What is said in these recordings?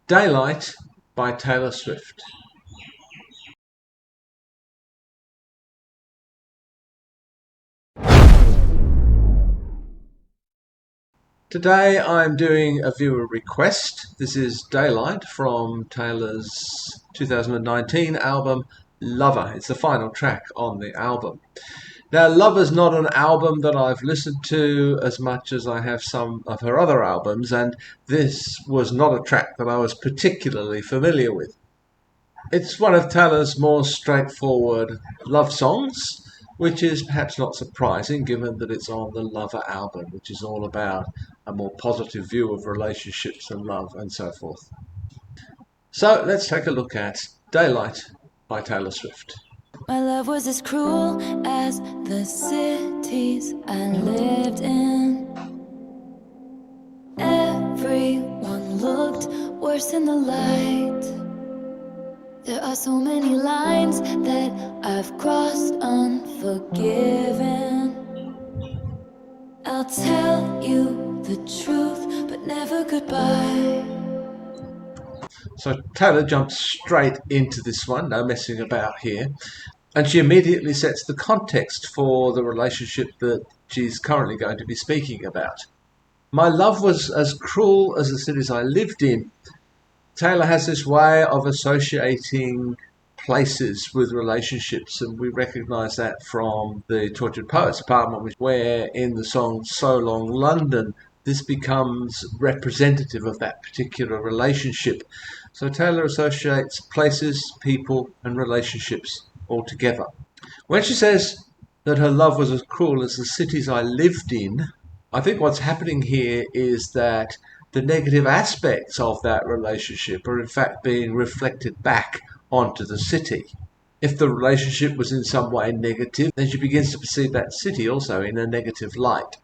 Daylight by Taylor Swift. Today I'm doing a viewer request. This is Daylight from Taylor's 2019 album Lover. It's the final track on the album. Now, Lover's not an album that I've listened to as much as I have some of her other albums, and this was not a track that I was particularly familiar with. It's one of Taylor's more straightforward love songs, which is perhaps not surprising given that it's on the Lover album, which is all about a more positive view of relationships and love and so forth. So let's take a look at Daylight by Taylor Swift. My love was as cruel as the cities I lived in. Everyone looked worse in the light. There are so many lines that I've crossed unforgiven. I'll tell you the truth, but never goodbye. So Taylor jumps straight into this one, no messing about here. And she immediately sets the context for the relationship that she's currently going to be speaking about. My love was as cruel as the cities I lived in. Taylor has this way of associating places with relationships, and we recognise that from the Tortured Poets Apartment, where in the song So Long London, this becomes representative of that particular relationship. So Taylor associates places, people, and relationships all together. When she says that her love was as cruel as the cities I lived in, I think what's happening here is that the negative aspects of that relationship are in fact being reflected back onto the city. If the relationship was in some way negative, then she begins to perceive that city also in a negative light.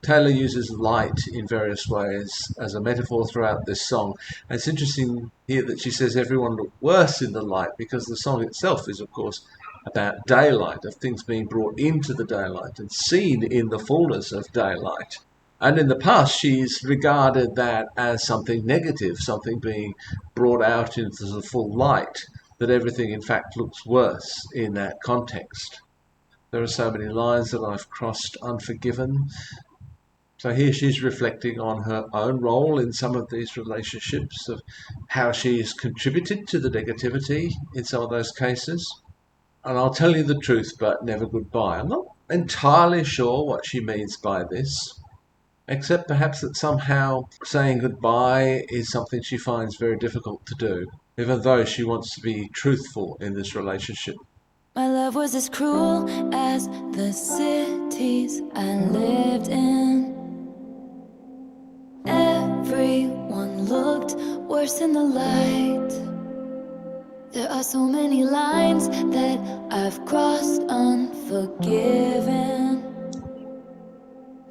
Taylor uses light in various ways as a metaphor throughout this song. And it's interesting here that she says everyone looked worse in the light, because the song itself is, of course, about daylight, of things being brought into the daylight and seen in the fullness of daylight. And in the past, she's regarded that as something negative, something being brought out into the full light, that everything in fact looks worse in that context. There are so many lines that I've crossed unforgiven. So here she's reflecting on her own role in some of these relationships, of how she's contributed to the negativity in some of those cases. And I'll tell you the truth, but never goodbye. I'm not entirely sure what she means by this, except perhaps that somehow saying goodbye is something she finds very difficult to do, even though she wants to be truthful in this relationship. My love was as cruel as the cities I lived in. Everyone looked worse in the light. There are so many lines that I've crossed unforgiven.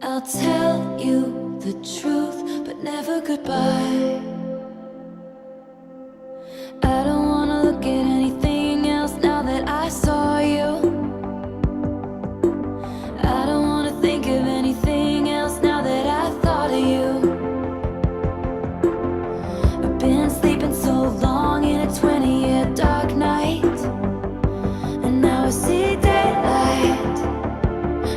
I'll tell you the truth, but never goodbye. I don't wanna look at anything else now that I saw you. I don't wanna think of anything else now that I thought of you. I've been sleeping so long in a 20-year dark night, and now I see daylight.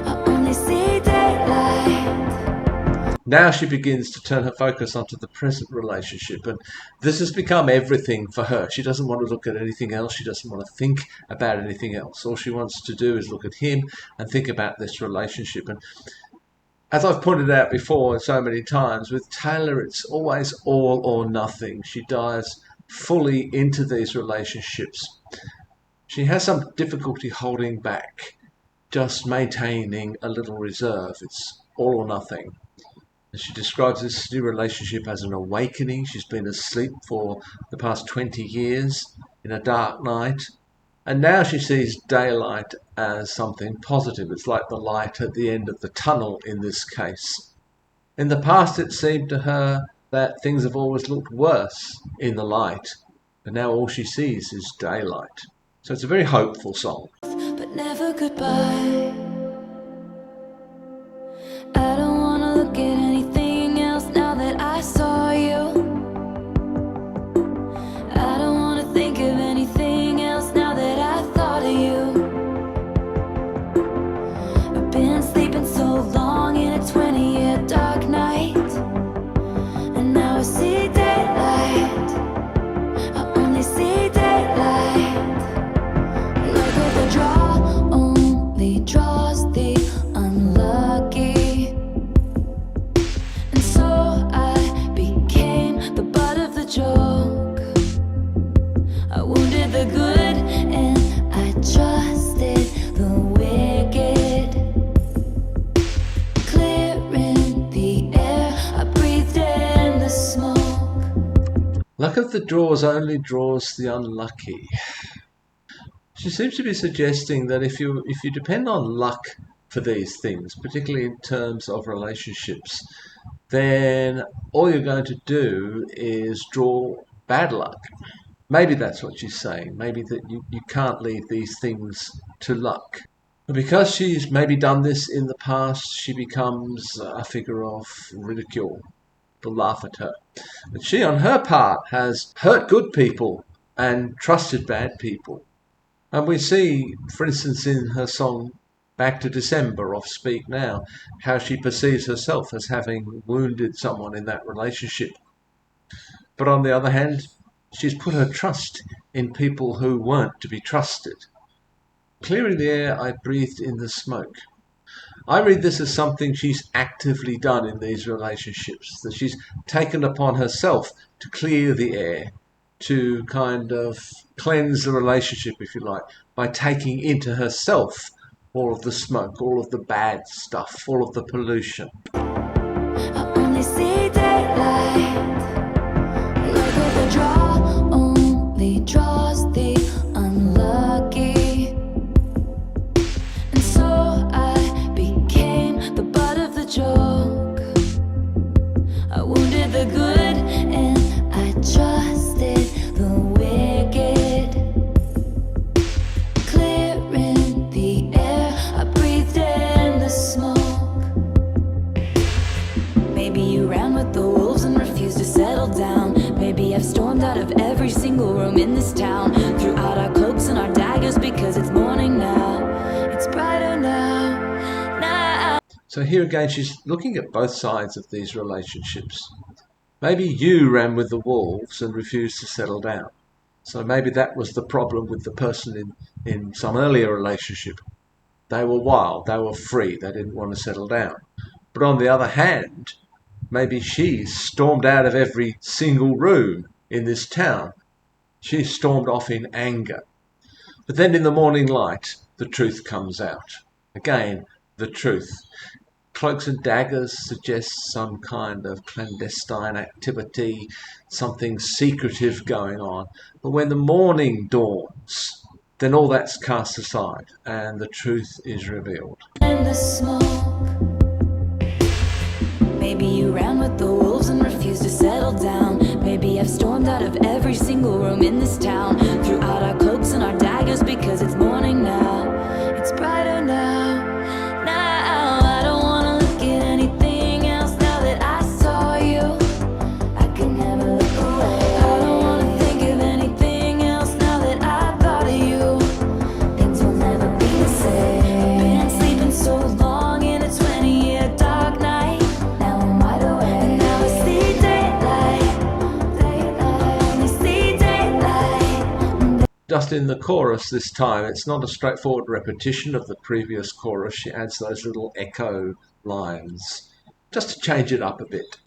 I only see daylight. Now she begins to turn her focus onto the present relationship, and this has become everything for her. She doesn't want to look at anything else. She doesn't want to think about anything else. All she wants to do is look at him and think about this relationship. And as I've pointed out before so many times, with Taylor, it's always all or nothing. She dives fully into these relationships. She has some difficulty holding back, just maintaining a little reserve. It's all or nothing. She describes this new relationship as an awakening. She's been asleep for the past 20 years in a dark night. And now she sees daylight as something positive. It's like the light at the end of the tunnel in this case. In the past, it seemed to her that things have always looked worse in the light. But now all she sees is daylight. So it's a very hopeful song. But never goodbye. I don't wanna look at anything else now that I saw you. Luck of the draws only draws the unlucky. She seems to be suggesting that if you depend on luck for these things, particularly in terms of relationships, then all you're going to do is draw bad luck. Maybe that's what she's saying. Maybe that you can't leave these things to luck. But because she's maybe done this in the past, she becomes a figure of ridicule. People laugh at her. But she, on her part, has hurt good people and trusted bad people. And we see, for instance, in her song Back to December of Speak Now, how she perceives herself as having wounded someone in that relationship. But on the other hand, she's put her trust in people who weren't to be trusted. Clearing the air, I breathed in the smoke. I read this as something she's actively done in these relationships, that she's taken upon herself to clear the air, to kind of cleanse the relationship, if you like, by taking into herself all of the smoke, all of the bad stuff, all of the pollution. I only see daylight. Look at the draw, only draws the unlucky. And so I became the butt of the joke. I wounded the good and I trusted the wicked. Clearing the air, I breathed in the smoke. Maybe you ran with the wolves and refused to settle down. Maybe I've stormed out of every single room in this town, threw out our cloaks and our daggers because it's morning now. It's brighter now. So here again, she's looking at both sides of these relationships. Maybe you ran with the wolves and refused to settle down. So maybe that was the problem with the person in some earlier relationship. They were wild, they were free, they didn't want to settle down. But on the other hand, maybe she stormed out of every single room in this town. She stormed off in anger. But then in the morning light, the truth comes out. Again, the truth. Cloaks and daggers suggests some kind of clandestine activity, something secretive going on. But when the morning dawns, then all that's cast aside and the truth is revealed. In the smoke. Maybe you ran with the wolves and refused to settle down. Maybe I've stormed out of every single room in this town, threw out our cloaks and our daggers because it's morning now. It's brighter now. Now I don't wanna look at anything else now that I saw you. I can never look away. I don't wanna think of anything else now that I thought of you. Things will never be the same. I've been sleeping so long in a 20-year dark night. Just in the chorus this time, it's not a straightforward repetition of the previous chorus. She adds those little echo lines, just to change it up a bit.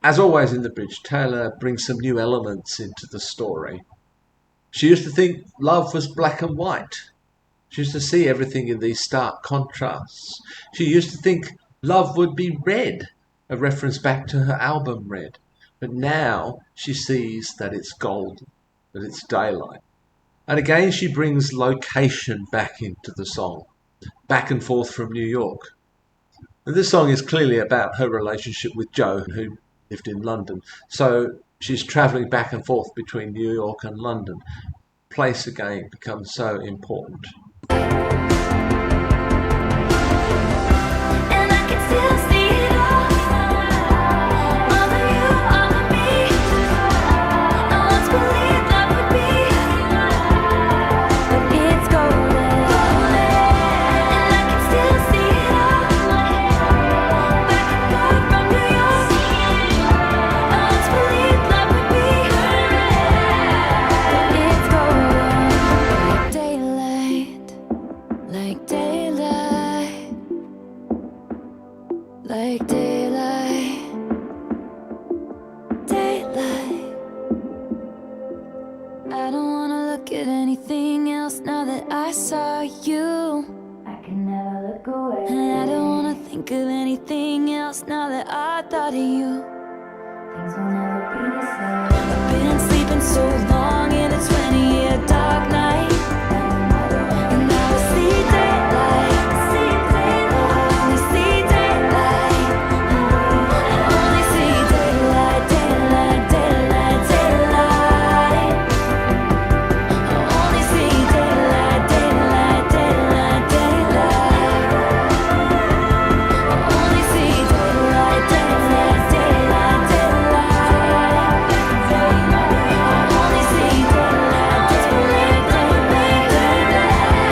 As always in the bridge, Taylor brings some new elements into the story. She used to think love was black and white. She used to see everything in these stark contrasts. She used to think love would be red, a reference back to her album Red. But now she sees that it's golden, that it's daylight. And again she brings location back into the song, back and forth from New York. And this song is clearly about her relationship with Joe, who lived in London. So she's travelling back and forth between New York and London. Place again becomes so important. And I can still see it all. like daylight, daylight. I don't wanna look at anything else now that I saw you. I can never look away. And I don't wanna think of anything else now that I thought of you. Things will never be the same. I've been sleeping so long in a 20-year dark night, and now I see daylight. I only see daylight. I only see daylight, daylight, daylight, daylight. I only see daylight, daylight, daylight, daylight. I only see daylight, daylight, daylight, daylight. I only see daylight, daylight,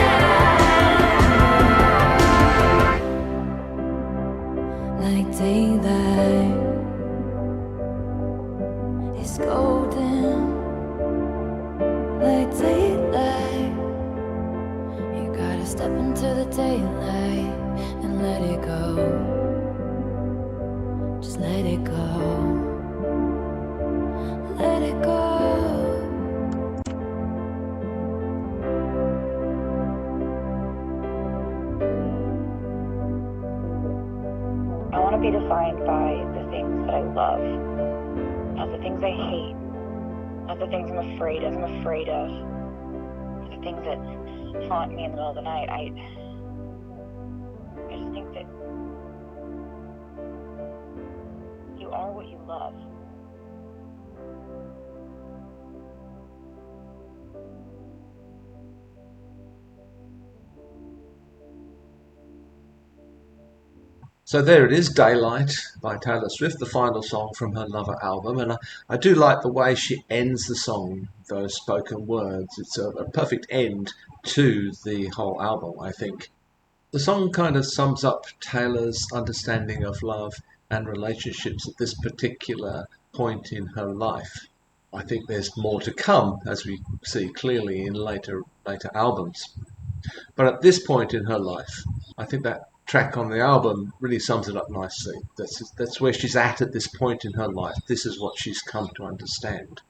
daylight, daylight. Like daylight is golden. Like daylight, you gotta step into the daylight and let it go. Just let it go. Let it go. I want to be defined by the things that I love, not the things I hate, not the things I'm afraid of, the things that haunt me in the middle of the night. I just think that you are what you love. So there it is, Daylight by Taylor Swift, the final song from her Lover album. And I do like the way she ends the song, those spoken words. It's a perfect end to the whole album, I think. The song kind of sums up Taylor's understanding of love and relationships at this particular point in her life. I think there's more to come, as we see clearly in later albums. But at this point in her life, I think that track on the album really sums it up nicely. That's where she's at this point in her life. This is what she's come to understand.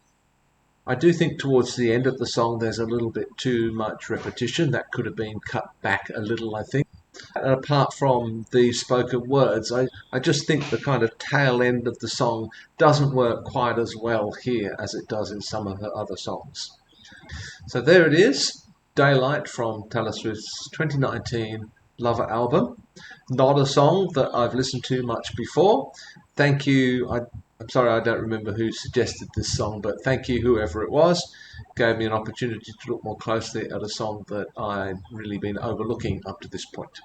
I do think towards the end of the song there's a little bit too much repetition. That could have been cut back a little, I think. And apart from the spoken words, I just think the kind of tail end of the song doesn't work quite as well here as it does in some of her other songs. So there it is, Daylight from Taylor Swift's 2019 Lover album. Not a song that I've listened to much before. Thank you. I'm sorry I don't remember who suggested this song, but thank you whoever it was. Gave me an opportunity to look more closely at a song that I'd really been overlooking up to this point.